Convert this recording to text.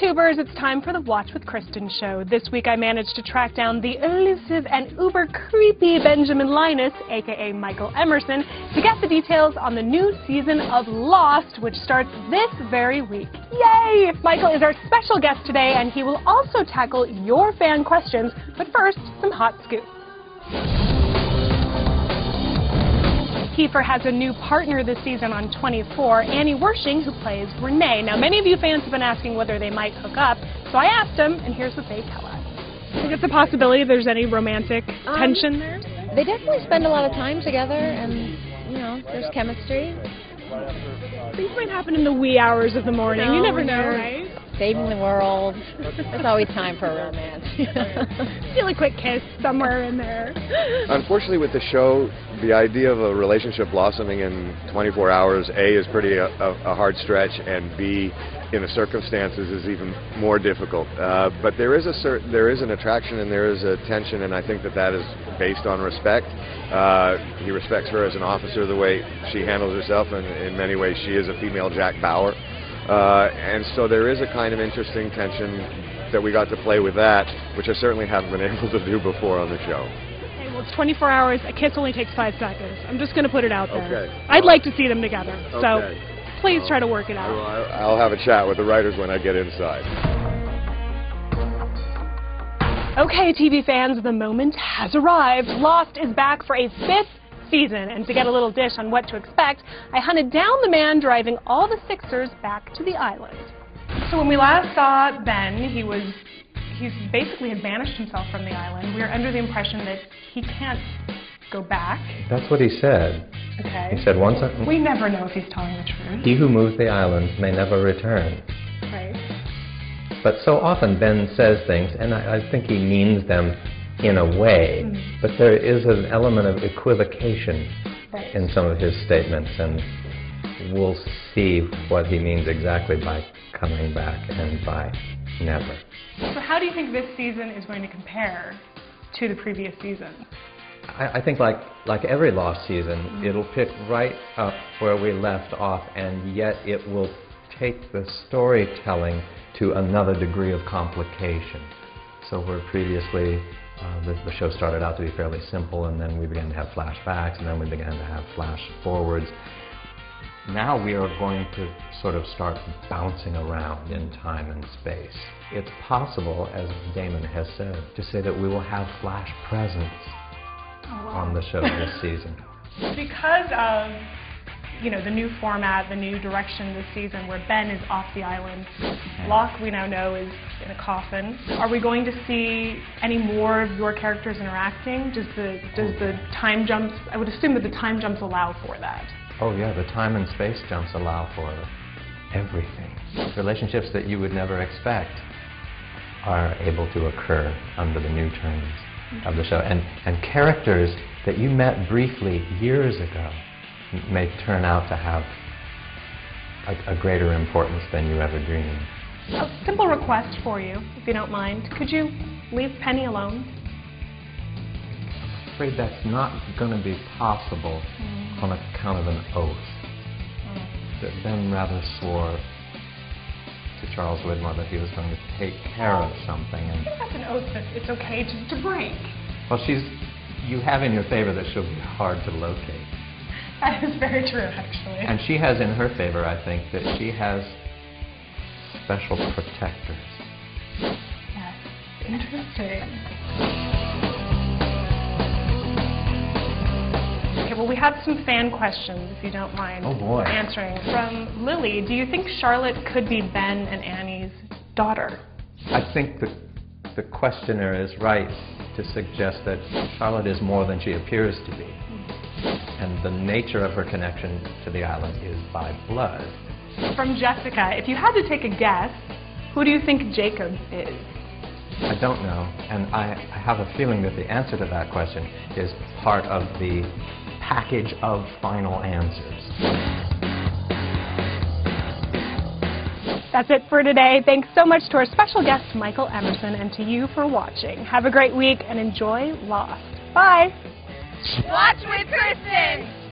Tubers, it's time for the Watch with Kristen show. This week I managed to track down the elusive and uber creepy Benjamin Linus, aka Michael Emerson, to get the details on the new season of Lost, which starts this very week. Yay! Michael is our special guest today, and he will also tackle your fan questions. But first, some hot scoop. Kiefer has a new partner this season on 24, Annie Wershing, who plays Renee. Now, many of you fans have been asking whether they might hook up, so I asked them, and here's what they tell us. I think it's a possibility if there's any romantic tension there. They definitely spend a lot of time together, and, you know, there's chemistry. Things might happen in the wee hours of the morning. You never know, right? Saving the world. There's always time for a romance. Steal a quick kiss somewhere in there. Unfortunately, with the show, the idea of a relationship blossoming in 24 hours, A, is pretty a hard stretch, and B, in the circumstances, is even more difficult. But there is an attraction and there is a tension, and I think that is based on respect. He respects her as an officer, the way she handles herself, and in many ways she is a female Jack Bauer. And so there is a kind of interesting tension that we got to play with that, which I certainly haven't been able to do before on the show. Okay, well, it's 24 hours. A kiss only takes 5 seconds. I'm just going to put it out there. Okay. I'd like to see them together. Okay. So please try to work it out. Well, I'll have a chat with the writers when I get inside. Okay, TV fans, the moment has arrived. Lost is back for a 5th season, and to get a little dish on what to expect, I hunted down the man driving all the Sixers back to the island. So when we last saw Ben, he basically had banished himself from the island. We were under the impression that he can't go back. That's what he said. Okay. He said once. We never know if he's telling the truth. He who moves the island may never return. Right. But so often Ben says things, and I think he means them in a way, but there is an element of equivocation in some of his statements, and we'll see what he means exactly by coming back and by never. So how do you think this season is going to compare to the previous season? I think like every Lost season, it'll pick right up where we left off, and yet it will take the storytelling to another degree of complication. So where previously the show started out to be fairly simple, and then we began to have flashbacks, and then we began to have flash forwards. Now we are going to sort of start bouncing around in time and space. It's possible, as Damon has said, to say that we will have flash presence on the show this season. Because of, you know, the new format, the new direction this season, where Ben is off the island, Locke, we now know, is in a coffin. Are we going to see any more of your characters interacting? Does the time jumps, I would assume that the time jumps allow for that. Oh yeah, the time and space jumps allow for everything. Relationships that you would never expect are able to occur under the new terms of the show. And characters that you met briefly years ago may turn out to have a greater importance than you ever dreamed. A simple request for you, if you don't mind. Could you leave Penny alone? I'm afraid that's not going to be possible on account of an oath that Ben rather swore to Charles Widmore that he was going to take care of something. And I think that's an oath that it's okay to break. Well, you have in your favor that she'll be hard to locate. That is very true, actually. And she has in her favor, I think, that she has special protectors. Yes, interesting. Okay, well, we have some fan questions, if you don't mind answering. From Lily, do you think Charlotte could be Ben and Annie's daughter? I think the questioner is right to suggest that Charlotte is more than she appears to be. And the nature of her connection to the island is by blood. From Jessica, if you had to take a guess, who do you think Jacob is? I don't know, and I have a feeling that the answer to that question is part of the package of final answers. That's it for today. Thanks so much to our special guest, Michael Emerson, and to you for watching. Have a great week and enjoy Lost. Bye! Watch with Kristen!